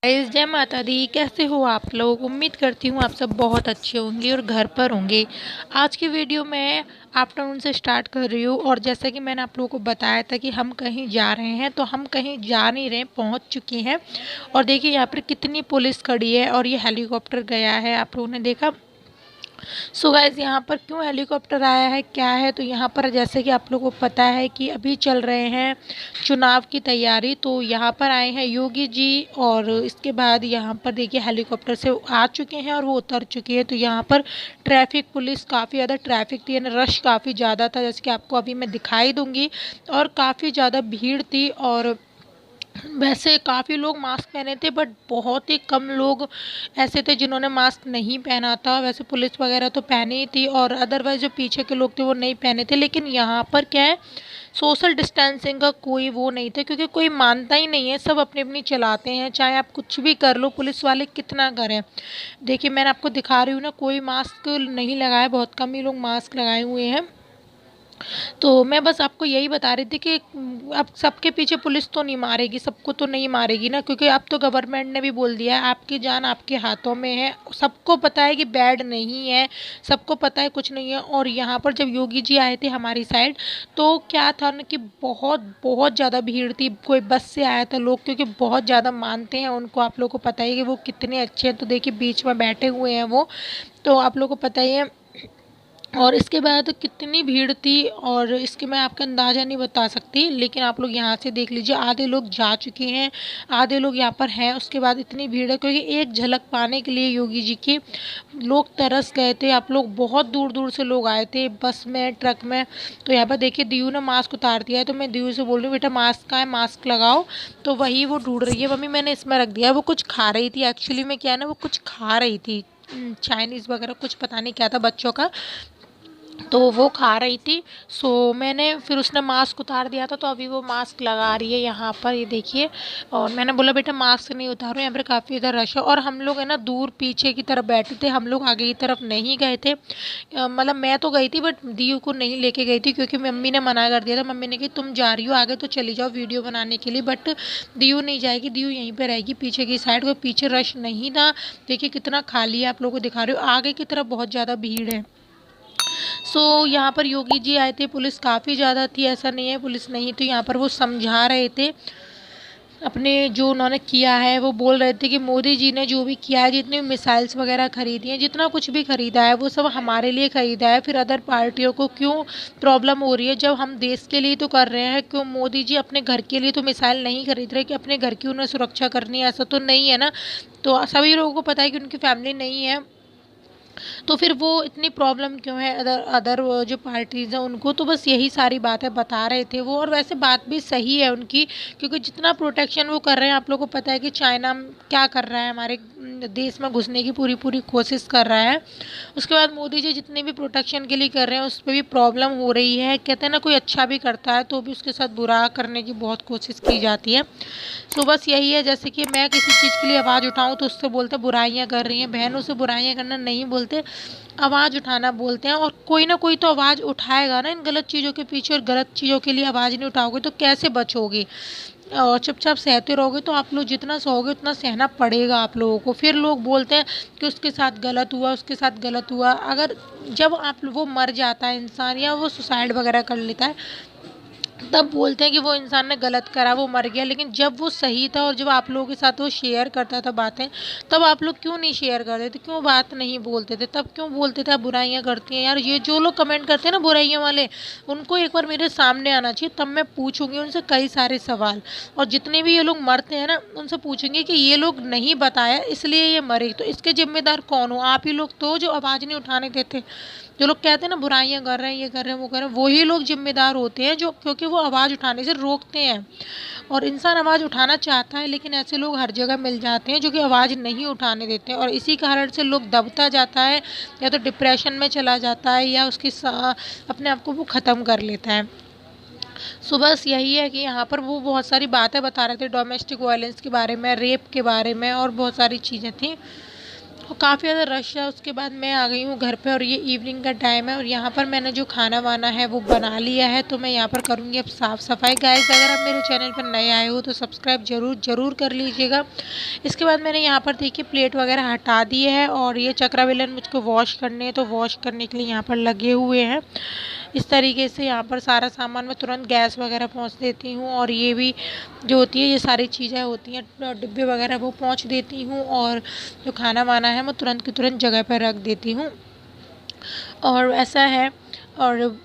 Guys, जय माता दी। कैसे हो आप लोग? उम्मीद करती हूँ आप सब बहुत अच्छे होंगे और घर पर होंगे। आज की वीडियो मैं आफ्टरनून से स्टार्ट कर रही हूँ और जैसा कि मैंने आप लोगों को बताया था कि हम कहीं जा रहे हैं, तो हम कहीं जा नहीं रहे, पहुँच चुके हैं। और देखिए यहाँ पर कितनी पुलिस खड़ी है और ये हेलीकॉप्टर गया है, आप लोगों ने देखा। सो गाइस, यहाँ पर क्यों हेलीकॉप्टर आया है, क्या है, तो यहाँ पर जैसे कि आप लोगों को पता है कि अभी चल रहे हैं चुनाव की तैयारी, तो यहाँ पर आए हैं योगी जी। और इसके बाद यहाँ पर देखिए हेलीकॉप्टर से आ चुके हैं और वो उतर चुके हैं। तो यहाँ पर ट्रैफिक पुलिस काफ़ी ज़्यादा ट्रैफिक थी, रश काफ़ी ज़्यादा था, जैसे कि आपको अभी मैं दिखाई दूंगी। और काफ़ी ज़्यादा भीड़ थी और वैसे काफ़ी लोग मास्क पहने थे, बट बहुत ही कम लोग ऐसे थे जिन्होंने मास्क नहीं पहना था। वैसे पुलिस वगैरह तो पहनी ही थी और अदरवाइज जो पीछे के लोग थे वो नहीं पहने थे। लेकिन यहाँ पर क्या है, सोशल डिस्टेंसिंग का कोई वो नहीं था, क्योंकि कोई मानता ही नहीं है, सब अपनी अपनी चलाते हैं, चाहे आप कुछ भी कर लो, पुलिस वाले कितना करें। देखिए मैंने आपको दिखा रही हूँ ना, कोई मास्क नहीं लगाया, बहुत कम ही लोग मास्क लगाए हुए हैं। तो मैं बस आपको यही बता रही थी कि अब सबके पीछे पुलिस तो नहीं मारेगी, सबको तो नहीं मारेगी ना, क्योंकि अब तो गवर्नमेंट ने भी बोल दिया है आपकी जान आपके हाथों में है। सबको पता है कि बैड नहीं है, सबको पता है कुछ नहीं है। और यहाँ पर जब योगी जी आए थे हमारी साइड, तो क्या था ना कि बहुत बहुत ज़्यादा भीड़ थी। कोई बस से आया था लोग, क्योंकि बहुत ज़्यादा मानते हैं उनको, आप लोगों को पता ही है कि वो कितने अच्छे हैं। तो देखिए बीच में बैठे हुए हैं वो, तो आप लोगों को पता ही है। और इसके बाद कितनी भीड़ थी और इसके मैं आपका अंदाज़ा नहीं बता सकती, लेकिन आप लोग यहाँ से देख लीजिए, आधे लोग जा चुके हैं, आधे लोग यहाँ पर हैं। उसके बाद इतनी भीड़ है क्योंकि एक झलक पाने के लिए योगी जी की लोग तरस गए थे। आप लोग बहुत दूर दूर से लोग आए थे, बस में, ट्रक में। तो यहाँ पर देखिए दियू ने मास्क उतार दिया है, तो मैं दियू से बोल रही हूँ बेटा मास्क कहाँ है, मास्क लगाओ। तो वही वो ढूंढ रही है। मम्मी मैंने इसमें रख दिया है। वो कुछ खा रही थी, एक्चुअली में क्या है ना, वो कुछ खा रही थी, चाइनीज़ वगैरह कुछ, पता नहीं क्या था बच्चों का, तो वो खा रही थी। सो मैंने फिर, उसने मास्क उतार दिया था, तो अभी वो मास्क लगा रही है यहाँ पर, ये देखिए। और मैंने बोला बेटा मास्क नहीं उतारो, यहाँ पर काफ़ी इधर रश है। और हम लोग है ना दूर पीछे की तरफ बैठे थे, हम लोग आगे की तरफ नहीं गए थे। मतलब मैं तो गई थी बट दीयू को नहीं लेके गई थी, क्योंकि मम्मी ने मना कर दिया था। मम्मी ने कही तुम जा रही हो आगे तो चली जाओ वीडियो बनाने के लिए, बट दीयू नहीं जाएगी, दीयू यहीं पर रहेगी पीछे की साइड। को पीछे रश नहीं था, देखिए कितना खाली है, आप लोगों को दिखा रही हूँ। आगे की तरफ बहुत ज़्यादा भीड़ है। यहाँ पर योगी जी आए थे, पुलिस काफ़ी ज़्यादा थी, ऐसा नहीं है पुलिस नहीं थी। यहाँ पर वो समझा रहे थे अपने जो उन्होंने किया है। वो बोल रहे थे कि मोदी जी ने जो भी किया है, जितनी मिसाइल्स वगैरह खरीदी हैं, जितना कुछ भी खरीदा है, वो सब हमारे लिए खरीदा है। फिर अदर पार्टियों को क्यों प्रॉब्लम हो रही है, जब हम देश के लिए तो कर रहे हैं। क्यों मोदी जी अपने घर के लिए तो मिसाइल नहीं खरीद रहे कि अपने घर की उन्हें सुरक्षा करनी है, ऐसा तो नहीं है ना। तो सभी लोगों को पता है कि उनकी फैमिली नहीं है, तो फिर वो इतनी प्रॉब्लम क्यों है अदर अदर जो पार्टीज़ हैं उनको। तो बस यही सारी बातें बता रहे थे वो। और वैसे बात भी सही है उनकी, क्योंकि जितना प्रोटेक्शन वो कर रहे हैं, आप लोगों को पता है कि चाइना क्या कर रहा है, हमारे देश में घुसने की पूरी पूरी कोशिश कर रहा है। उसके बाद मोदी जी जितने भी प्रोटेक्शन के लिए कर रहे हैं, उस पर भी प्रॉब्लम हो रही है। कहते हैं ना, कोई अच्छा भी करता है तो भी उसके साथ बुरा करने की बहुत कोशिश की जाती है। तो बस यही है, जैसे कि मैं किसी चीज़ के लिए आवाज़ उठाऊं तो उससे बोलते बुराइयां कर रही हैं, बहनों से बुराइयां करना नहीं बोलते, आवाज़ उठाना बोलते हैं। और कोई ना कोई तो आवाज़ उठाएगा ना इन गलत चीज़ों के पीछे, और गलत चीज़ों के लिए आवाज़ नहीं उठाओगे तो कैसे बचोगे। और चुपचाप सहते रहोगे तो आप लोग जितना सहोगे उतना सहना पड़ेगा आप लोगों को। फिर लोग बोलते हैं कि उसके साथ गलत हुआ, उसके साथ गलत हुआ। अगर जब आप वो मर जाता है इंसान, या वो सुसाइड वगैरह कर लेता है, तब बोलते हैं कि वो इंसान ने गलत करा, वो मर गया। लेकिन जब वो सही था और जब आप लोगों के साथ वो शेयर करता था बातें, तब आप लोग क्यों नहीं शेयर करते थे, क्यों बात नहीं बोलते थे, तब क्यों बोलते थे आप बुराइयां करती हैं। यार ये जो लोग कमेंट करते हैं ना बुराइयां वाले, उनको एक बार मेरे सामने आना चाहिए, तब मैं पूछूंगी उनसे कई सारे सवाल। और जितने भी ये लोग मरते हैं ना, उनसे पूछेंगे कि ये लोग नहीं बताया इसलिए ये मरे, तो इसके जिम्मेदार कौन हो? आप ही लोग तो, जो आवाज़ नहीं उठाने देते। जो लोग कहते हैं ना बुराइयां कर रहे हैं, ये कर रहे हैं, वो कर रहे हैं, वही लोग जिम्मेदार होते हैं, जो, क्योंकि वो आवाज़ उठाने से रोकते हैं। और इंसान आवाज़ उठाना चाहता है, लेकिन ऐसे लोग हर जगह मिल जाते हैं जो कि आवाज़ नहीं उठाने देते हैं। और इसी कारण से लोग दबता जाता है, या तो डिप्रेशन में चला जाता है, या अपने आप को वो ख़त्म कर लेता है। सो बस यही है कि यहाँ पर वो बहुत सारी बातें बता रहे थे, डोमेस्टिक वायलेंस के बारे में, रेप के बारे में, और बहुत सारी चीज़ें थी। और काफ़ी ज़्यादा रश है। उसके बाद मैं आ गई हूँ घर पे और ये इवनिंग का टाइम है और यहाँ पर मैंने जो खाना वाना है वो बना लिया है, तो मैं यहाँ पर करूँगी अब साफ़ सफाई। गाइस, अगर आप मेरे चैनल पर नए आए हो तो सब्सक्राइब ज़रूर कर लीजिएगा। इसके बाद मैंने यहाँ पर देखिए प्लेट वगैरह हटा दिए है और ये चक्रा बेलन मुझको वॉश करने हैं, तो वॉश करने के लिए यहाँ पर लगे हुए हैं। इस तरीके से यहाँ पर सारा सामान मैं तुरंत गैस वगैरह पहुँच देती हूँ और ये भी जो होती है, ये सारी चीज़ें होती हैं डिब्बे वगैरह वो पहुँच देती हूँ और जो खाना वाना है मैं तुरंत की तुरंत जगह पर रख देती हूँ। और ऐसा है। और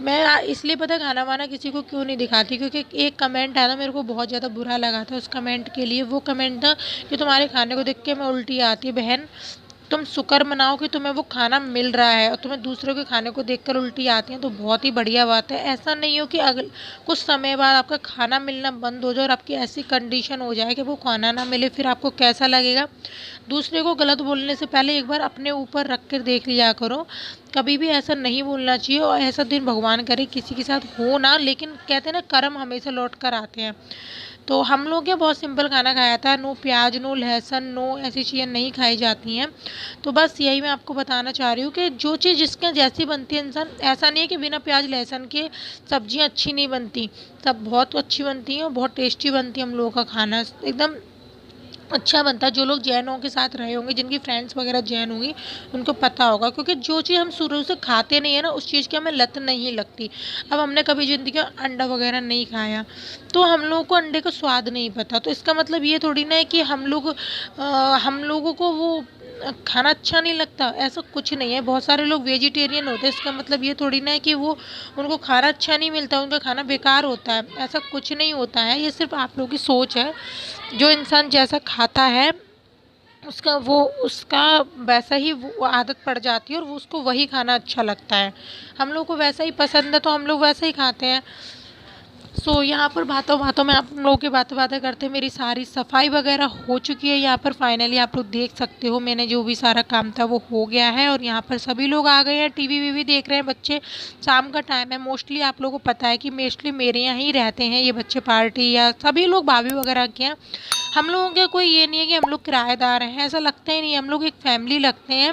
मैं इसलिए पता है खाना वाना किसी को क्यों नहीं दिखाती, क्योंकि एक कमेंट आया था मेरे को बहुत ज़्यादा बुरा लगा था उस कमेंट के लिए। वो कमेंट था कि तुम्हारे खाने को देख के मैं उल्टी आती है। बहन, तुम शुक्र मनाओ कि तुम्हें वो खाना मिल रहा है और तुम्हें दूसरों के खाने को देखकर उल्टी आती है, तो बहुत ही बढ़िया बात है। ऐसा नहीं हो कि अगल कुछ समय बाद आपका खाना मिलना बंद हो जाए और आपकी ऐसी कंडीशन हो जाए कि वो खाना ना मिले, फिर आपको कैसा लगेगा। दूसरे को गलत बोलने से पहले एक बार अपने ऊपर रख कर देख लिया करो। कभी भी ऐसा नहीं बोलना चाहिए और ऐसा दिन भगवान करे किसी के साथ हो ना, लेकिन कहते हैं ना कर्म हमेशा लौट कर आते हैं। तो हम लोग क्या बहुत सिंपल खाना खाया था, नो प्याज नो लहसुन नो ऐसी चीज़ें नहीं खाई जाती हैं। तो बस यही मैं आपको बताना चाह रही हूँ कि जो चीज़ जिसके जैसी बनती है इंसान, ऐसा नहीं है कि बिना प्याज लहसुन के सब्जियाँ अच्छी नहीं बनती, सब बहुत अच्छी बनती हैं और बहुत टेस्टी बनती है। हम लोगों का खाना एकदम अच्छा बनता है। जो लोग जैनों के साथ रहे होंगे, जिनकी फ्रेंड्स वगैरह जैन होंगी, उनको पता होगा, क्योंकि जो चीज़ हम शुरू से खाते नहीं है ना, उस चीज़ की हमें लत नहीं लगती। अब हमने कभी ज़िंदगी में अंडा वगैरह नहीं खाया तो हम लोगों को अंडे का स्वाद नहीं पता, तो इसका मतलब ये थोड़ी ना है कि हम लोगों को वो खाना अच्छा नहीं लगता। ऐसा कुछ नहीं है। बहुत सारे लोग वेजिटेरियन होते हैं, इसका मतलब ये थोड़ी ना है कि वो उनको खाना अच्छा नहीं मिलता, उनका खाना बेकार होता है। ऐसा कुछ नहीं होता है, ये सिर्फ आप लोगों की सोच है। जो इंसान जैसा खाता है उसका वैसा ही वो आदत पड़ जाती है और वो उसको वही खाना अच्छा लगता है। हम लोग को वैसा ही पसंद है तो हम लोग वैसा ही खाते हैं। यहाँ पर बातों बातों में आप लोगों की बातें बातें करते मेरी सारी सफाई वगैरह हो चुकी है। यहाँ पर फाइनली आप लोग देख सकते हो मैंने जो भी सारा काम था वो हो गया है और यहाँ पर सभी लोग आ गए हैं, टीवी वीवी देख रहे हैं बच्चे। शाम का टाइम है, मोस्टली आप लोगों को पता है कि मोस्टली मेरे यहाँ ही रहते हैं ये बच्चे, पार्टी या सभी लोग भाभी वगैरह के यहाँ। हम लोगों का कोई ये नहीं है कि हम लोग किराएदार हैं, ऐसा लगता ही नहीं। हम लोग एक फैमिली लगते हैं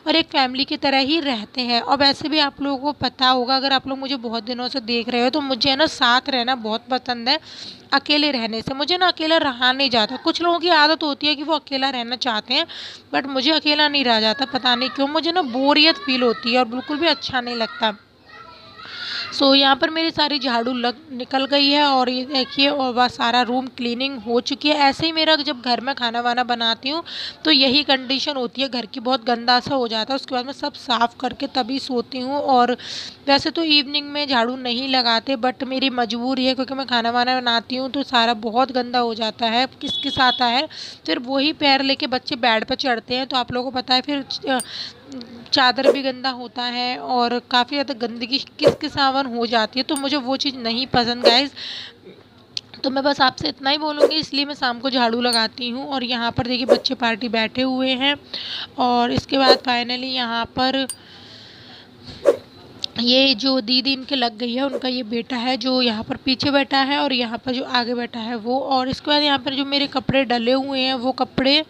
और एक फैमिली की तरह ही रहते हैं। और वैसे भी आप लोगों को पता होगा, अगर आप लोग मुझे बहुत दिनों से देख रहे हो, तो मुझे ना साथ रहना बहुत पसंद है। अकेले रहने से मुझे ना अकेला रहा नहीं जाता। कुछ लोगों की आदत होती है कि वो अकेला रहना चाहते हैं, बट मुझे अकेला नहीं रहा जाता, पता नहीं क्यों। मुझे ना बोरियत फील होती है और बिल्कुल भी अच्छा नहीं लगता। यहाँ पर मेरी सारी झाड़ू लग निकल गई है और ये देखिए, और वह सारा रूम क्लीनिंग हो चुकी है। ऐसे ही मेरा जब घर में खाना वाना बनाती हूँ तो यही कंडीशन होती है, घर की बहुत गंदा सा हो जाता है। उसके बाद मैं सब साफ़ करके तभी सोती हूँ। और वैसे तो इवनिंग में झाड़ू नहीं लगाते, बट मेरी मजबूरी है क्योंकि मैं खाना वाना बनाती हूँ तो सारा बहुत गंदा हो जाता है। किसके साथ है, फिर वही पैर लेके बच्चे बेड पर चढ़ते हैं, तो आप लोगों को पता है फिर चादर भी गंदा होता है और काफ़ी ज़्यादा गंदगी किसके सावन हो जाती है, तो मुझे वो चीज़ नहीं पसंद गाइस। तो मैं बस आपसे इतना ही बोलूँगी, इसलिए मैं शाम को झाड़ू लगाती हूँ। और यहाँ पर देखिए बच्चे पार्टी बैठे हुए हैं और इसके बाद फाइनली यहाँ पर ये जो दीदी इनके लग गई है, उनका ये बेटा है जो यहाँ पर पीछे बैठा है और यहाँ पर जो आगे बैठा है वो। और इसके बाद यहाँ पर जो मेरे कपड़े डले हुए हैं वो कपड़े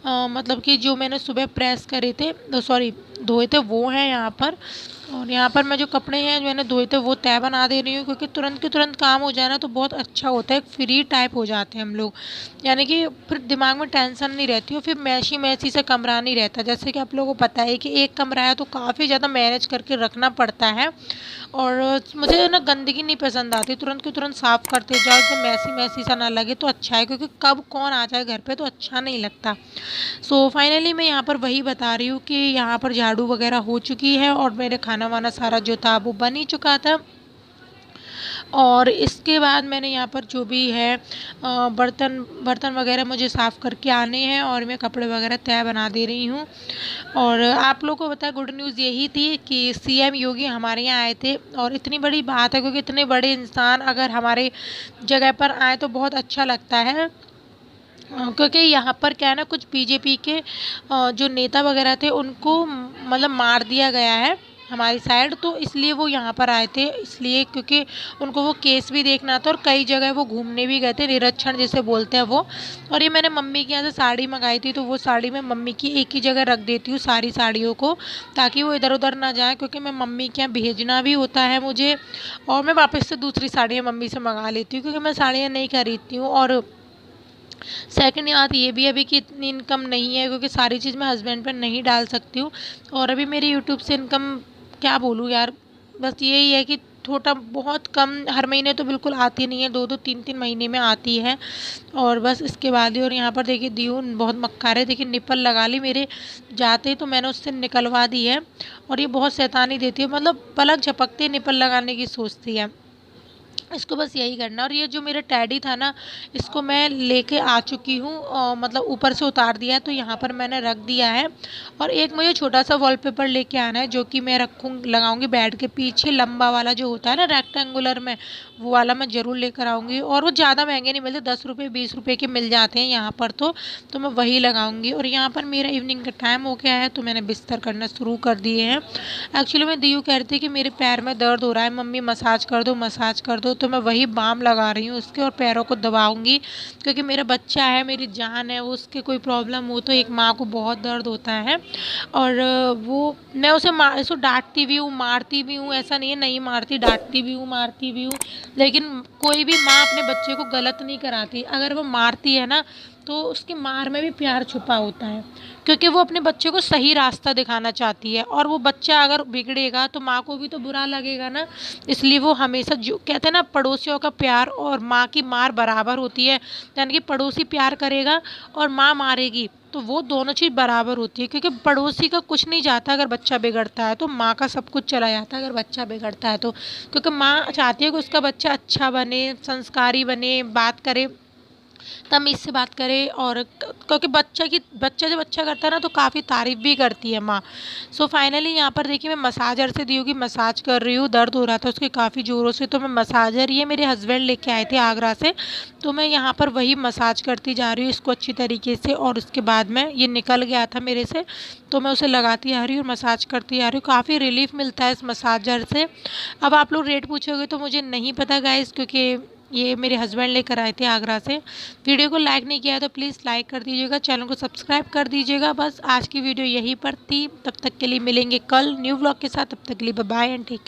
मतलब कि जो मैंने सुबह प्रेस करे थे, सॉरी धोए थे, वो हैं यहाँ पर। और यहाँ पर मैं जो कपड़े हैं जो मैंने धोए थे वो तह बना दे रही हूँ, क्योंकि तुरंत के तुरंत काम हो जाए ना तो बहुत अच्छा होता है। फ्री टाइप हो जाते हैं हम लोग, यानी कि फिर दिमाग में टेंशन नहीं रहती और फिर मैसी मैसी से कमरा नहीं रहता। जैसे कि आप लोगों को पता है कि एक कमरा है तो काफ़ी ज़्यादा मैनेज करके रखना पड़ता है। और मुझे ना गंदगी नहीं पसंद आती, तुरंत के तुरंत साफ़ करते जाओ, एकदम मैसी मैसी सा ना लगे तो अच्छा है, क्योंकि कब कौन आ जाए घर पे तो अच्छा नहीं लगता। फाइनली मैं यहाँ पर वही बता रही हूँ कि यहाँ पर झाड़ू वगैरह हो चुकी है और मेरे खाना वाना सारा जो था वो बन ही चुका था। और इसके बाद मैंने यहाँ पर जो भी है बर्तन वगैरह मुझे साफ़ करके आने हैं और मैं कपड़े वगैरह तय बना दे रही हूँ। और आप लोगों को पता है गुड न्यूज़ यही थी कि सीएम योगी हमारे यहाँ आए थे, और इतनी बड़ी बात है क्योंकि इतने बड़े इंसान अगर हमारे जगह पर आए तो बहुत अच्छा लगता है। क्योंकि यहाँ पर क्या है ना, कुछ बीजेपी के जो नेता वगैरह थे उनको मतलब मार दिया गया है हमारी साइड, तो इसलिए वो यहाँ पर आए थे, इसलिए क्योंकि उनको वो केस भी देखना था और कई जगह वो घूमने भी गए थे, निरीक्षण जिसे बोलते हैं वो। और ये मैंने मम्मी के यहाँ से साड़ी मंगाई थी, तो वो साड़ी मैं मम्मी की एक ही जगह रख देती हूँ सारी साड़ियों को, ताकि वो इधर उधर ना जाए, क्योंकि मैं मम्मी के यहाँ भेजना भी होता है मुझे, और मैं वापस से दूसरी साड़ियाँ मम्मी से मंगा लेती हूँ, क्योंकि मैं साड़ियाँ नहीं खरीदती हूँ। और सेकंड बात ये भी है अभी कि इतनी इनकम नहीं है, क्योंकि सारी चीज़ मैं हस्बैंड पर नहीं डाल सकती हूँ। और अभी मेरी यूट्यूब से इनकम क्या बोलूँ यार, बस यही है कि थोड़ा बहुत कम, हर महीने तो बिल्कुल आती नहीं है, 2-2 3-3 महीने में आती है, और बस इसके बाद ही। और यहाँ पर देखिए दीयू बहुत मक्कार है, देखिए निप्पल लगा ली मेरे जाते ही, तो मैंने उससे निकलवा दी है। और ये बहुत शैतानी देती है, मतलब पलक झपकते ही निप्पल लगाने की सोचती है, इसको बस यही करना। और ये जो मेरा टैडी था ना, इसको मैं लेके आ चुकी हूँ, मतलब ऊपर से उतार दिया है, तो यहाँ पर मैंने रख दिया है। और एक मुझे छोटा सा वॉलपेपर लेके आना है, जो कि मैं लगाऊंगी बेड के पीछे, लंबा वाला जो होता है ना रेक्टेंगुलर में, वो वाला मैं ज़रूर लेकर आऊँगी। और वो ज़्यादा महंगे नहीं मिलते, 10 रुपये 20 रुपये के मिल जाते हैं यहाँ पर, तो मैं वही लगाऊंगी। और यहाँ पर मेरा इवनिंग का टाइम हो गया है, तो मैंने बिस्तर करना शुरू कर दिए हैं। एक्चुअली मैं दीयू कह रही थी कि मेरे पैर में दर्द हो रहा है मम्मी, मसाज कर दो मसाज कर दो, तो मैं वही बाम लगा रही हूँ उसके, और पैरों को दबाऊंगी, क्योंकि मेरा बच्चा है, मेरी जान है, वो उसके कोई प्रॉब्लम हो तो एक माँ को बहुत दर्द होता है। और वो मैं उसे उसको डांटती भी हूँ, मारती भी हूँ, ऐसा नहीं है नहीं मारती, डांटती भी हूँ, मारती भी हूँ, लेकिन कोई भी माँ अपने बच्चे को गलत नहीं कराती। अगर वो मारती है ना, तो उसकी मार में भी प्यार छुपा होता है, क्योंकि वो अपने बच्चे को सही रास्ता दिखाना चाहती है, और वो बच्चा अगर बिगड़ेगा तो माँ को भी तो बुरा लगेगा ना। इसलिए वो हमेशा, जो कहते हैं ना, पड़ोसियों का प्यार और माँ की मार बराबर होती है, यानी कि पड़ोसी प्यार करेगा और माँ मारेगी, तो वो दोनों चीज़ बराबर होती है, क्योंकि पड़ोसी का कुछ नहीं जाता अगर बच्चा बिगड़ता है, तो माँ का सब कुछ चला जाता है अगर बच्चा बिगड़ता है तो, क्योंकि माँ चाहती है कि उसका बच्चा अच्छा बने, संस्कारी बने, बात करे, तमीज़ से बात करे। और क्योंकि बच्चा जब अच्छा करता है ना, तो काफ़ी तारीफ़ भी करती है माँ। सो फाइनली यहाँ पर देखिए मैं मसाजर से दी होगी मसाज कर रही हूँ, दर्द हो रहा था उसके काफ़ी ज़ोरों से, तो मैं मसाजर, ये मेरे हस्बैंड लेके आए थे आगरा से, तो मैं यहाँ पर वही मसाज करती जा रही हूँ इसको अच्छी तरीके से। और उसके बाद में ये निकल गया था मेरे से, तो मैं उसे लगाती आ रही हूँ और मसाज करती आ रही हूँ, काफ़ी रिलीफ मिलता है इस मसाजर से। अब आप लोग रेट पूछोगे तो मुझे नहीं पता गाइस, क्योंकि ये मेरे हस्बैंड लेकर आए थे आगरा से। वीडियो को लाइक नहीं किया है तो प्लीज़ लाइक कर दीजिएगा, चैनल को सब्सक्राइब कर दीजिएगा। बस आज की वीडियो यहीं पर थी, तब तक के लिए मिलेंगे कल न्यू व्लॉग के साथ, तब तक के लिए bye bye and take care.